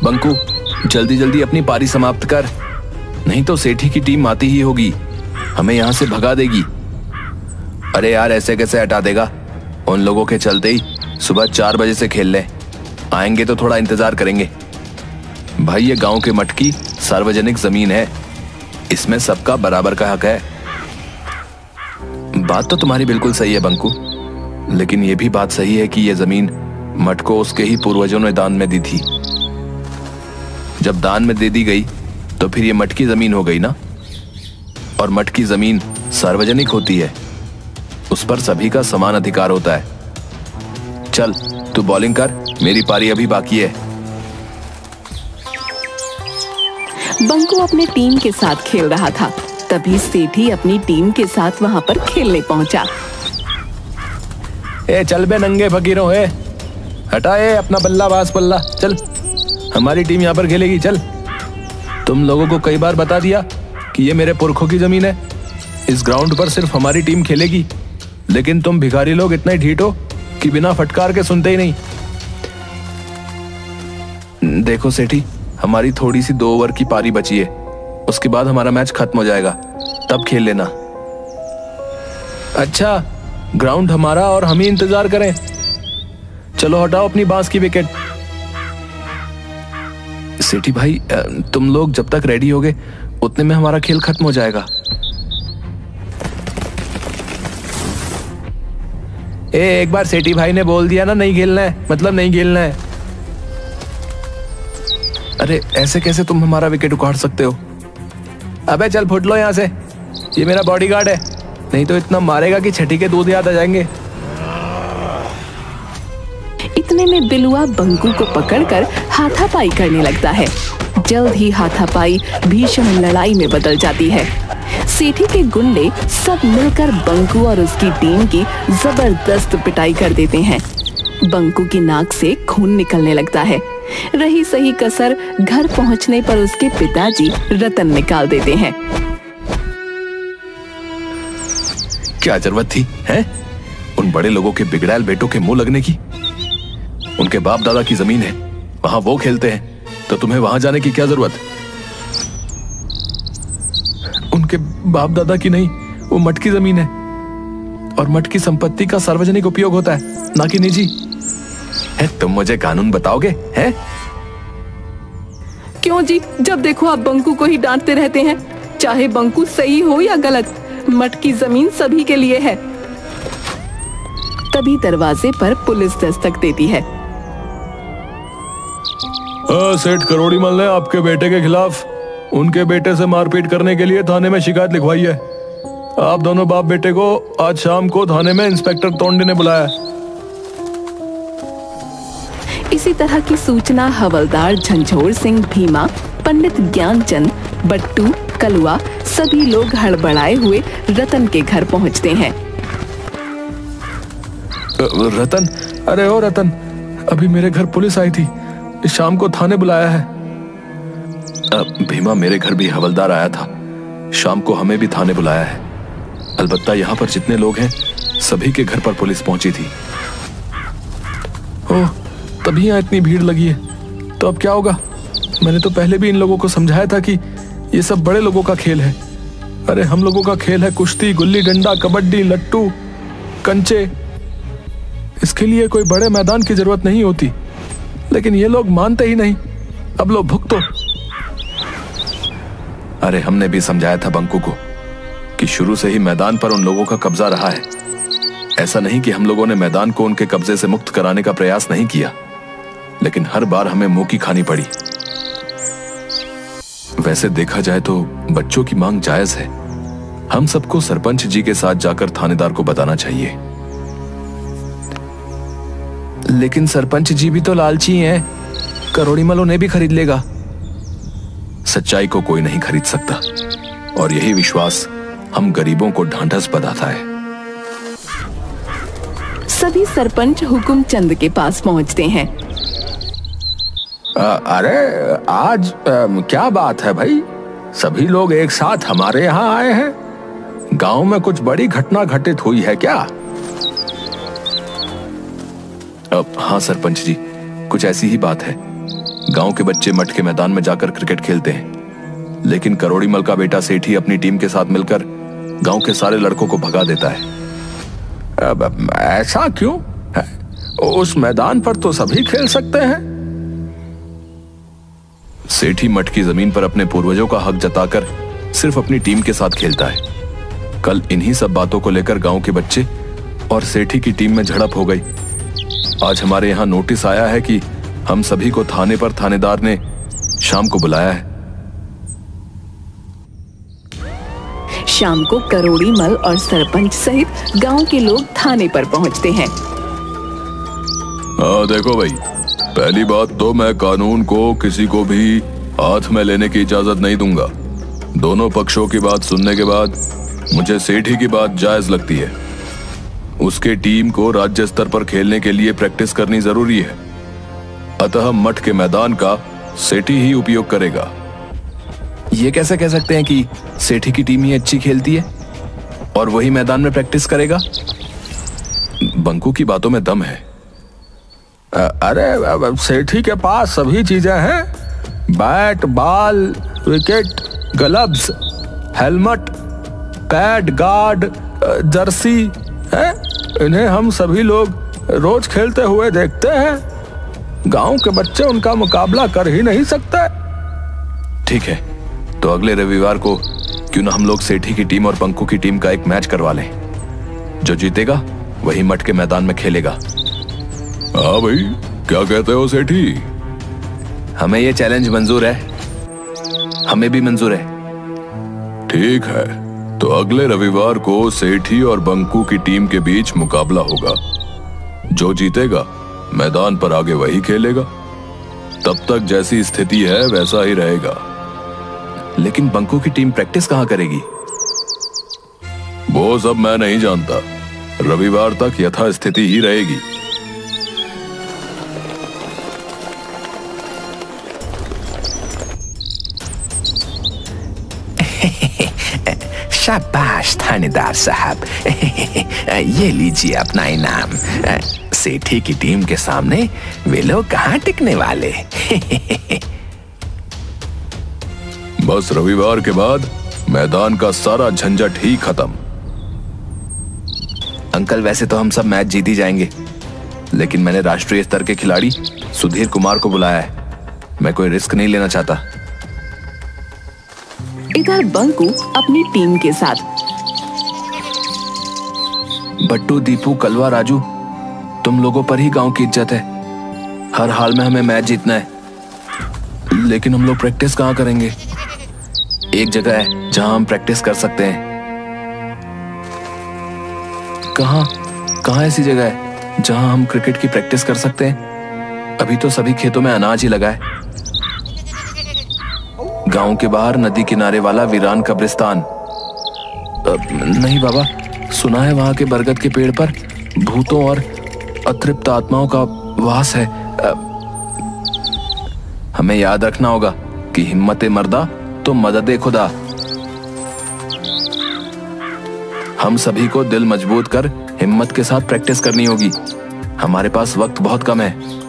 बंकू, जल्दी जल्दी अपनी पारी समाप्त कर, नहीं तो सेठी की टीम आती ही होगी, हमें यहाँ से भगा देगी। अरे यार, ऐसे कैसे हटा देगा? उन लोगों के चलते ही सुबह 4 बजे से खेल लें, आएंगे तो थोड़ा इंतजार करेंगे। भाई, ये गांव के मठ की सार्वजनिक जमीन है, इसमें सबका बराबर का हक है। बात तो तुम्हारी बिल्कुल सही है बंकू, लेकिन यह भी बात सही है कि यह जमीन मठ को उसके ही पूर्वजों ने दान में दी थी। जब दान में दे दी गई तो फिर यह मठ की जमीन हो गई ना, और मठ की जमीन सार्वजनिक होती है, उस पर सभी का समान अधिकार होता है। चल तू बॉलिंग कर, मेरी पारी अभी बाकी है। बंकू अपने टीम के साथ खेल रहा था, तभी सेठी अपनी टीम के साथ वहां पर खेलने पहुंचा। ए चल बे नंगे फकीरों, हटाए अपना बल्ला बास बल्ला, चल हमारी टीम यहाँ पर खेलेगी। चल, तुम लोगों को कई बार बता दिया कि ये मेरे पुरखों की जमीन है, इस ग्राउंड पर सिर्फ हमारी टीम खेलेगी, लेकिन तुम भिखारी लोग इतने ढीठ हो कि बिना फटकार के सुनते ही नहीं। देखो सेठी, हमारी थोड़ी सी 2 ओवर की पारी बची है, उसके बाद हमारा मैच खत्म हो जाएगा, तब खेल लेना। अच्छा, ग्राउंड हमारा और हम ही इंतजार करें? चलो हटाओ अपनी बांस की विकेट। सेठी भाई, तुम लोग जब तक रेडी होगे उतने में हमारा खेल खत्म हो जाएगा। एक बार सेठी भाई ने बोल दिया ना नहीं खेलना है, मतलब नहीं खेलना है। अरे ऐसे कैसे तुम हमारा विकेट उखाड़ सकते हो? अबे चल फुट लो यहाँ से, ये मेरा बॉडीगार्ड है, नहीं तो इतना मारेगा कि छठी के दूध याद आ जाएंगे। इतने में बिलुआ बंकू को पकड़कर हाथापाई करने लगता है। जल्द ही हाथापाई भीषण लड़ाई में बदल जाती है। सेठी के गुंडे सब मिलकर बंकू और उसकी टीम की जबरदस्त पिटाई कर देते हैं। बंकू की नाक से खून निकलने लगता है। रही सही कसर घर पहुंचने पर उसके पिताजी रतन निकाल देते हैं। क्या जरूरत थी हैं? उन बड़े लोगों के बिगड़ैल बेटों के मुंह लगने की? उनके बाप दादा की जमीन है, वहां वो खेलते हैं, तो तुम्हें वहां जाने की क्या जरूरत? उनके बाप दादा की नहीं, वो मठ की जमीन है, और मठ की संपत्ति का सार्वजनिक उपयोग होता है, ना कि निजी। तुम मुझे कानून बताओगे हैं? क्यों जी, जब देखो आप बंकू को ही डांटते रहते हैं। चाहे बंकू सही हो या गलत, मठ की जमीन सभी के लिए है। तभी दरवाजे पर पुलिस दस्तक देती है। सेठ करोड़ीमल ने आपके बेटे के खिलाफ उनके बेटे से मारपीट करने के लिए थाने में शिकायत लिखवाई है। आप दोनों बाप बेटे को आज शाम को थाने में इंस्पेक्टर तोंडी ने बुलाया। इसी तरह की सूचना हवलदार झंझोर सिंह, भीमा, पंडित ज्ञानचंद, बट्टू, कलुआ सभी लोग हड़बड़ाए हुए रतन के घर पहुंचते हैं। रतन, अरे ओ रतन, अभी मेरे घर पुलिस आई थी, शाम को थाने बुलाया है। भीमा, मेरे घर भी हवलदार आया था, शाम को हमें भी थाने बुलाया है। अलबत्ता यहाँ पर जितने लोग हैं सभी के घर पर पुलिस पहुंची थी। ओह, तभी यहाँ इतनी भीड़ लगी है, तो अब क्या होगा? मैंने तो पहले भी इन लोगों को समझाया था कि ये सब बड़े लोगों का खेल है। अरे हम लोगों का खेल है कुश्ती, गुल्ली डंडा, कबड्डी, लट्टू, कंचे। इसके लिए कोई बड़े मैदान की जरूरत नहीं होती, लेकिन ये लोग मानते ही नहीं। अब लो भुगतो। अरे हमने भी समझाया था बंकू को कि शुरू से ही मैदान पर उन लोगों का कब्जा रहा है। ऐसा नहीं कि हम लोगों ने मैदान को उनके कब्जे से मुक्त कराने का प्रयास नहीं किया, लेकिन हर बार हमें मुंह की खानी पड़ी। वैसे देखा जाए तो बच्चों की मांग जायज है। हम सबको सरपंच जी के साथ जाकर थानेदार को बताना चाहिए। लेकिन सरपंच जी भी तो लालची हैं, करोड़ीमल उन्हें भी खरीद लेगा। सच्चाई को कोई नहीं खरीद सकता, और यही विश्वास हम गरीबों को ढांढस बंधाता है। सभी सरपंच हुकुमचंद के पास पहुंचते हैं। अरे आज क्या बात है भाई, सभी लोग एक साथ हमारे यहाँ आए हैं? गांव में कुछ बड़ी घटना घटित हुई है क्या? हाँ सरपंच जी, कुछ ऐसी ही बात है। गांव के बच्चे मठ के मैदान में जाकर क्रिकेट खेलते हैं, लेकिन करोड़ी मल का बेटा सेठी अपनी टीम के साथ मिलकर गांव के सारे लड़कों को भगा देता है। अब ऐसा क्यों? उस मैदान पर तो सभी खेल सकते हैं। सेठी मठ की जमीन पर अपने पूर्वजों का हक जताकर सिर्फ अपनी टीम के साथ खेलता है। कल इन्हीं सब बातों को लेकर गांव के बच्चे और सेठी की टीम में झड़प हो गई। आज हमारे यहाँ नोटिस आया है कि हम सभी को थाने पर थानेदार ने शाम को बुलाया है। शाम को करोड़ी मल और सरपंच सहित गांव के लोग थाने पर पहुंचते हैं। देखो भाई, पहली बात तो मैं कानून को किसी को भी हाथ में लेने की इजाजत नहीं दूंगा। दोनों पक्षों की बात सुनने के बाद मुझे सेठी की बात जायज लगती है। उसके टीम को राज्य स्तर पर खेलने के लिए प्रैक्टिस करनी जरूरी है, अतः मठ के मैदान का सेठी ही उपयोग करेगा। ये कैसे कह सकते हैं कि सेठी की टीम ही अच्छी खेलती है और वही मैदान में प्रैक्टिस करेगा? बंकू की बातों में दम है। अरे सेठी के पास सभी चीजें हैं, bat, ball, wicket, gloves, helmet, pad, guard, Jersey है। इन्हें हम सभी लोग रोज खेलते हुए देखते हैं। गांव के बच्चे उनका मुकाबला कर ही नहीं सकते। ठीक है, तो अगले रविवार को क्यों ना हम लोग सेठी की टीम और बंकू की टीम का एक मैच करवा लें। जो जीतेगा वही मठ के मैदान में खेलेगा। हाँ भाई, क्या कहते हो सेठी? हमें ये चैलेंज मंजूर है। हमें भी मंजूर है। ठीक है, तो अगले रविवार को सेठी और बंकू की टीम के बीच मुकाबला होगा। जो जीतेगा मैदान पर आगे वही खेलेगा। तब तक जैसी स्थिति है वैसा ही रहेगा। लेकिन बंकू की टीम प्रैक्टिस कहां करेगी? वो सब मैं नहीं जानता। रविवार तक यथास्थिति ही रहेगी। शाबाश थानेदार साहब, ये लीजिए अपना इनाम। सेठी की टीम के सामने वे लोग कहां टिकने वाले। बस रविवार के बाद मैदान का सारा झंझट ही खत्म। अंकल, वैसे तो हम सब मैच जीत ही जाएंगे, लेकिन मैंने राष्ट्रीय स्तर के खिलाड़ी सुधीर कुमार को बुलाया है। मैं कोई रिस्क नहीं लेना चाहता। इधर बंकू अपनी टीम के साथ। बट्टू, दीपू, कलवा, राजू, तुम लोगों पर ही गांव की इज्जत है। हर हाल में हमें मैच जीतना है। लेकिन हम लोग प्रैक्टिस कहां करेंगे? एक जगह है जहां हम प्रैक्टिस कर सकते हैं। कहां ऐसी जगह है जहां हम क्रिकेट की प्रैक्टिस कर सकते हैं? अभी तो सभी खेतों में अनाज ही लगा है। गांव के बाहर नदी किनारे वाला वीरान कब्रिस्तान। नहीं बाबा, सुना है वहां के बरगद के पेड़ पर भूतों और अतृप्त आत्माओं का वास है। हमें याद रखना होगा कि हिम्मत मर्दा तो मदद खुदा। हम सभी को दिल मजबूत कर हिम्मत के साथ प्रैक्टिस करनी होगी। हमारे पास वक्त बहुत कम है।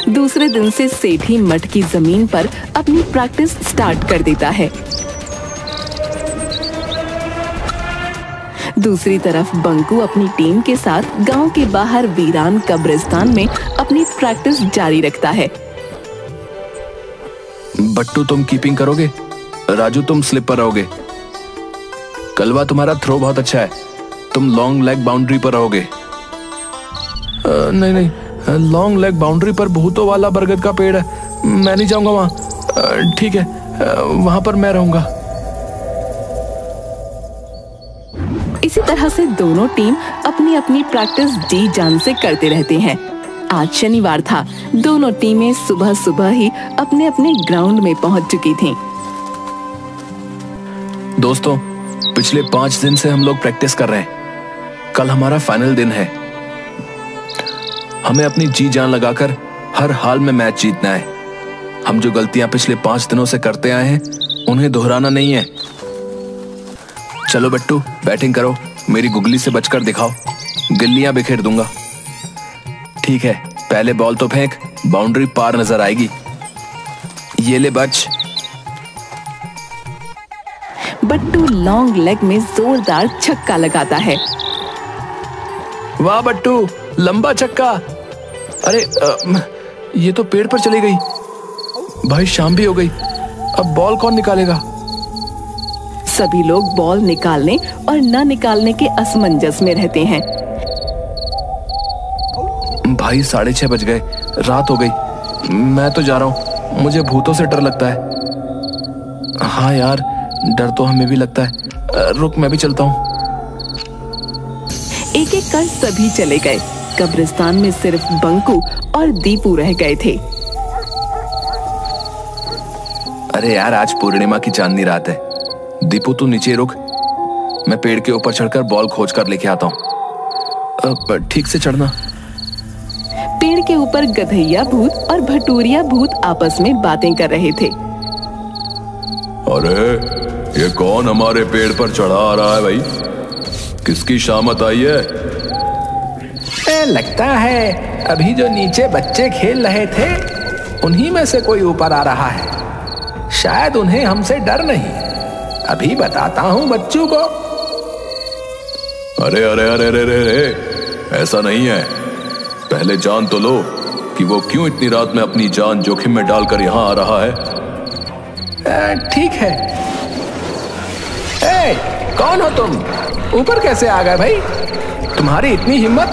दूसरे दिन से सेठी मठ की जमीन पर अपनी प्रैक्टिस स्टार्ट कर देता है। दूसरी तरफ बंकू अपनी टीम के साथ गांव के बाहर वीरान कब्रिस्तान में अपनी प्रैक्टिस जारी रखता है। बट्टू, तुम कीपिंग करोगे। राजू, तुम स्लिप पर रहोगे। कलवा, तुम्हारा थ्रो बहुत अच्छा है। तुम लॉन्ग लेग बाउंड्री पर रहोगे। नहीं, लॉन्ग लेग बाउंड्री पर भूतों वाला बरगद का पेड़ है। मैं नहीं जाऊंगा वहां। ठीक है, वहां पर मैं रहूंगा। इसी तरह से दोनों टीम अपनी अपनी प्रैक्टिस जी जान से करते रहते हैं। आज शनिवार था। दोनों टीमें सुबह सुबह ही अपने अपने ग्राउंड में पहुंच चुकी थीं। दोस्तों, पिछले 5 दिन से हम लोग प्रैक्टिस कर रहे हैं। कल हमारा फाइनल दिन है। हमें अपनी जी जान लगाकर हर हाल में मैच जीतना है। हम जो गलतियां पिछले 5 दिनों से करते आए हैं उन्हें दोहराना नहीं है। चलो बट्टू, बैटिंग करो। मेरी गुगली से बचकर दिखाओ। गिल्लियां बिखेर दूंगा। ठीक है, पहले बॉल तो फेंक, बाउंड्री पार नजर आएगी। ये ले बच। बट्टू लॉन्ग लेग में जोरदार छक्का लगाता है। वाह बट्टू, लंबा छक्का। अरे ये तो पेड़ पर चली गई। भाई शाम भी हो गई, अब बॉल कौन निकालेगा? सभी लोग बॉल निकालने और न निकालने के असमंजस में रहते हैं। भाई 6:30 बज गए, रात हो गई। मैं तो जा रहा हूँ, मुझे भूतों से डर लगता है। हाँ यार, डर तो हमें भी लगता है। रुक, मैं भी चलता हूँ। एक एक कर सभी चले गए। कब्रिस्तान में सिर्फ बंकू और दीपू रह गए थे। अरे यार, आज पूर्णिमा की चांदनी रात है। दीपू तू नीचे रुक, मैं पेड़ के ऊपर चढ़कर बॉल खोज कर लेके आता हूँ। ठीक से चढ़ना। पेड़ के ऊपर गधैया भूत और भटूरिया भूत आपस में बातें कर रहे थे। अरे ये कौन हमारे पेड़ पर चढ़ा आ रहा है भाई? किसकी शामत आई है? लगता है अभी जो नीचे बच्चे खेल रहे थे उन्हीं में से कोई ऊपर आ रहा है। शायद उन्हें हमसे डर नहीं। अभी बताता हूँ बच्चों को। अरे अरे अरे अरे अरे अरे, ऐसा नहीं है। पहले जान तो लो कि वो क्यों इतनी रात में अपनी जान जोखिम में डालकर यहाँ आ रहा है। ठीक है। कौन हो तुम? ऊपर कैसे आ गए भाई? तुम्हारी इतनी हिम्मत?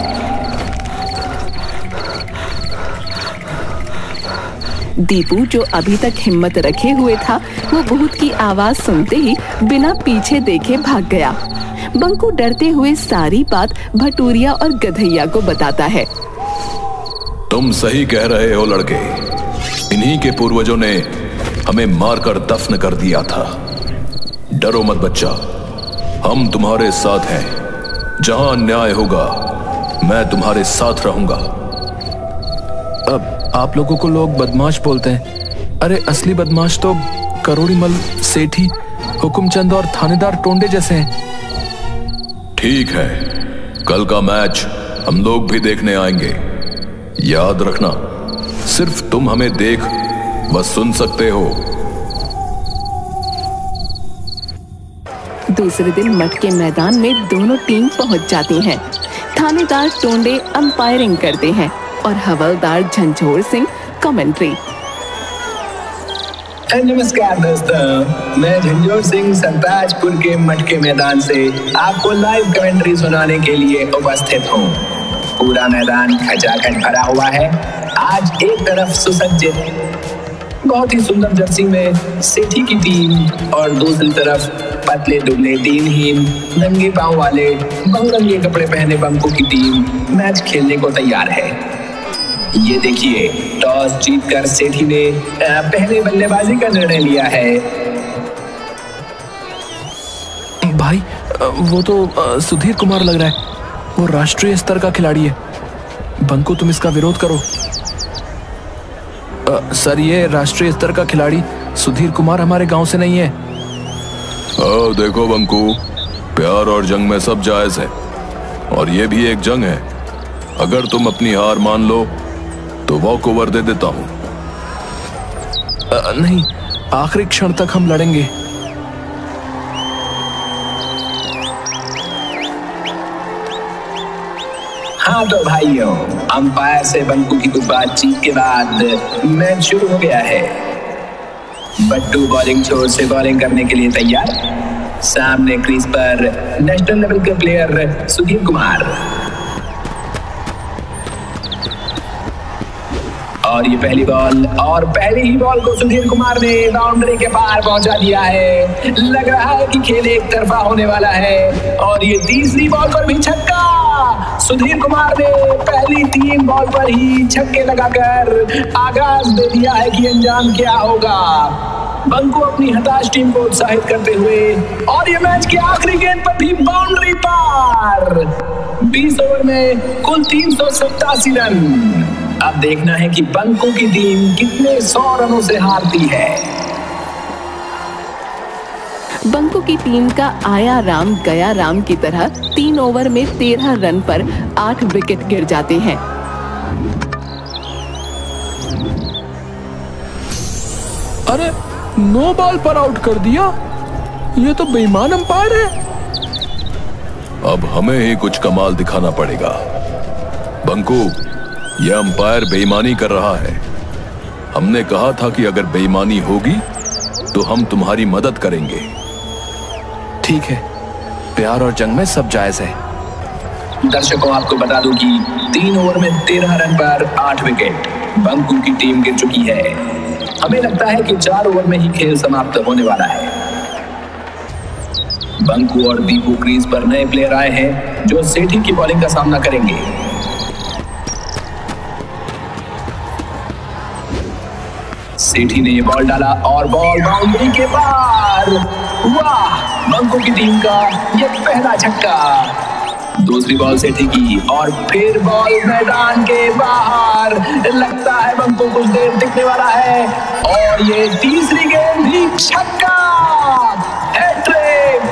दीपू, जो अभी तक हिम्मत रखे हुए था, वो भूत की आवाज सुनते ही बिना पीछे देखे भाग गया। बंकू डरते हुए सारी बात भटूरिया और गधैया को बताता है। तुम सही कह रहे हो लड़के, इन्हीं के पूर्वजों ने हमें मारकर दफन कर दिया था। डरो मत बच्चा, हम तुम्हारे साथ हैं। जहां अन्याय होगा मैं तुम्हारे साथ रहूंगा। अब आप लोगों को लोग बदमाश बोलते हैं। अरे असली बदमाश तो करोड़ीमल, सेठी, हुकुमचंद और थानेदार टोंडे जैसे हैं। ठीक है, कल का मैच हम लोग भी देखने आएंगे। याद रखना, सिर्फ तुम हमें देख व सुन सकते हो। दूसरे दिन मठ के मैदान में दोनों टीम पहुंच जाती हैं। थानेदार टोंडे अंपायरिंग करते हैं और हवलदार झंझोर सिंह कमेंट्री। नमस्कार दोस्तों, मैं झंझोर सिंह सरताजपुर के मठ के मैदान से आपको लाइव कमेंट्री सुनाने के लिए उपस्थित हूँ। पूरा मैदान खचाखच भरा हुआ है। आज एक तरफ सुसज्जित बहुत ही सुंदर जर्सी में सेठी की टीम और दूसरी तरफ पतले दुबले दिनहीन नंगे पांव वाले बहुरंगे कपड़े पहने बंकू की टीम मैच खेलने को तैयार है। ये देखिए, टॉस जीतकर सेठी ने पहले बल्लेबाजी का निर्णय लिया है। भाई वो तो सुधीर कुमार लग रहा है। वो राष्ट्रीय स्तर का खिलाड़ी है। बंकू, तुम इसका विरोध करो। सर, ये राष्ट्रीय स्तर का खिलाड़ी सुधीर कुमार हमारे गांव से नहीं है। देखो बंकू, प्यार और जंग में सब जायज है और ये भी एक जंग है। अगर तुम अपनी हार मान लो तो वॉक ओवर दे देता हूं। नहीं, आखिरी क्षण तक हम लड़ेंगे। हाँ तो भाइयों, अंपायर से बंकू की कुछ बातचीत के बाद मैच शुरू हो गया है। बट्टू बॉलिंग छोर से बॉलिंग करने के लिए तैयार। सामने क्रीज पर नेशनल लेवल के प्लेयर सुधीर कुमार। और ये पहली बॉल, और पहली ही बॉल को सुधीर कुमार ने बाउंड्री के पार पहुंचा दिया है। लग रहा है कि खेल एक तरफा होने वाला है। और ये तीसरी बॉल पर भी छक्का। सुधीर कुमार ने पहली 3 बॉल पर ही छक्के लगाकर आगाज दे दिया है कि अंजाम क्या होगा। बंकू अपनी हताश टीम को उत्साहित करते हुए, और ये मैच की आखिरी गेंद पर भी बाउंड्री पार। 20 ओवर में कुल 387 रन। अब देखना है कि बंकू की टीम कितने 100 रनों से हारती है। बंकू की टीम का आया राम गया राम की तरह 3 ओवर में 13 रन पर 8 विकेट गिर जाते हैं। नो बॉल पर आउट कर दिया। ये तो बेईमान अंपायर है। अब हमें ही कुछ कमाल दिखाना पड़ेगा। बंकू, यह अंपायर बेईमानी कर रहा है। हमने कहा था कि अगर बेईमानी होगी तो हम तुम्हारी मदद करेंगे। ठीक है, प्यार और जंग में सब जायज है। दर्शकों, आपको बता दूं कि 3 ओवर में 13 रन पर 8 विकेट बंकू की टीम गिर चुकी है। हमें लगता है कि 4 ओवर में ही खेल समाप्त होने वाला है। बंकू और दीपू क्रीज पर नए प्लेयर आए हैं जो सेठी की बॉलिंग का सामना करेंगे। सेठी ने ये बॉल डाला और बॉल बाउंड्री के पार। वाह, बंकू की टीम का ये पहला छक्का। दूसरी बॉल सेठी की और फिर बॉल मैदान के बाहर। लगता है बंकू कुछ देर टिकने वाला है और ये तीसरी गेंद भी छक्का। हैट्रिक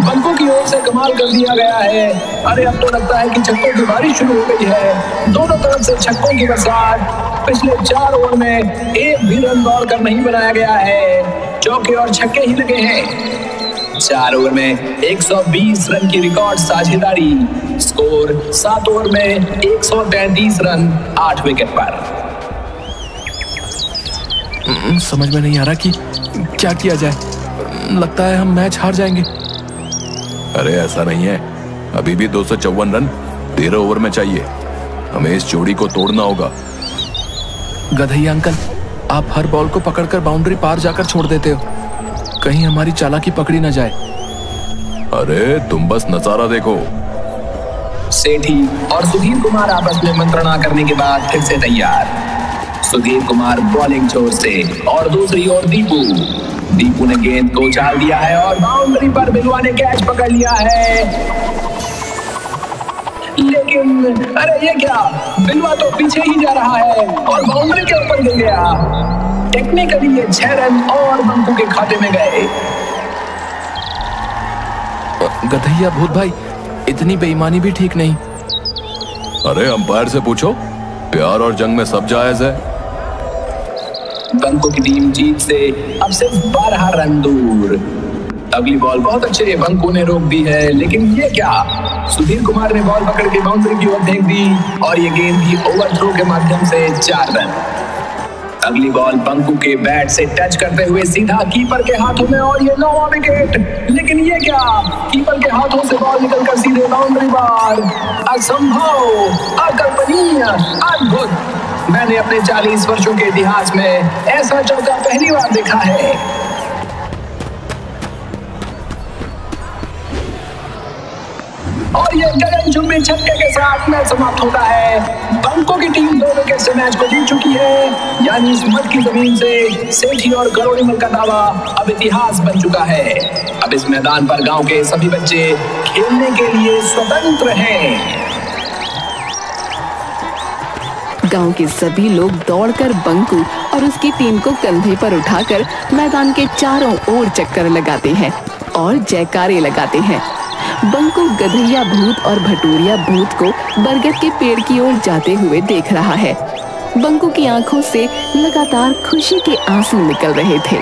बंकू की ओर से कमाल कर दिया गया है। अरे अब तो लगता है कि छक्कों की बारिश शुरू हो गई है। दोनों तरफ से छक्कों की बरसात। पिछले 4 ओवर में एक भी रन दौड़कर नहीं बनाया गया है। चौके और छक्के ही लगे हैं। 4 ओवर में 120 रन की रिकॉर्ड साझेदारी। स्कोर 7 ओवर में 133 रन 8 विकेट पर। समझ में नहीं आ रहा कि क्या किया जाए। लगता है हम मैच हार जाएंगे। अरे ऐसा नहीं है, अभी भी 254 रन 13 ओवर में चाहिए। हमें इस जोड़ी को तोड़ना होगा। गधैया अंकल, आप हर बॉल को पकड़कर बाउंड्री पार जाकर छोड़ देते हो। कहीं हमारी चालाकी पकड़ी ना जाए। अरे तुम बस नजारा देखो। सेठी और सुधीर कुमार आपस में मंत्रणा करने के बाद फिर से तैयार। सुधीर कुमार बॉलिंग छोर से और दूसरी ओर दीपू ने गेंद को उछाल दिया है और बाउंड्री पर बिलवा ने कैच पकड़ लिया है। लेकिन अरे ये क्या, बिलवा तो पीछे ही जा रहा है और बाउंड्री के ऊपर गिर गया। टेक्निकली ये 6 रन और बंकू के खाते में गए। गधैया भूत भाई, इतनी बेईमानी भी ठीक नहीं। अरे अंपायर से पूछो, प्यार और जंग में सब जायज है। बंकू की टीम जीत से अब सिर्फ 12 रन दूर। अगली बॉल बहुत अच्छे बंकू ने रोक दी है, लेकिन ये क्या, सुधीर कुमार ने बॉल पकड़ के बाउंड्री की ओर फेंक दी और ये गेंद भी ओवरथ्रो के माध्यम से 4 रन। अगली बॉल बंकू के बैट से टच करते हुए सीधा कीपर के हाथों में और ये 9वां विकेट। लेकिन ये क्या, कीपर के हाथों से बॉल निकलकर सीधे बाउंड्री पार। असंभव, अकल्पनीय, अद्भुत। मैंने अपने 40 वर्षों के इतिहास में ऐसा चौका पहली बार देखा है। और ये गगनचुंबी छक्के के साथ मैच समाप्त होता है। बंकू की टीम 2 विकेट से मैच को जीत चुकी है। यानी इस मत की जमीन से सेठी और करोड़ीमल का दावा अब इतिहास बन चुका है। अब इस मैदान पर गांव के सभी बच्चे खेलने के लिए स्वतंत्र हैं। गांव के सभी लोग दौड़कर बंकू और उसकी टीम को कंधे पर उठाकर मैदान के चारों ओर चक्कर लगाते हैं और जयकारे लगाते हैं। बंकू गधैया भूत और भटूरिया भूत को बरगद के पेड़ की ओर जाते हुए देख रहा है। बंकू की आंखों से लगातार खुशी के आंसू निकल रहे थे।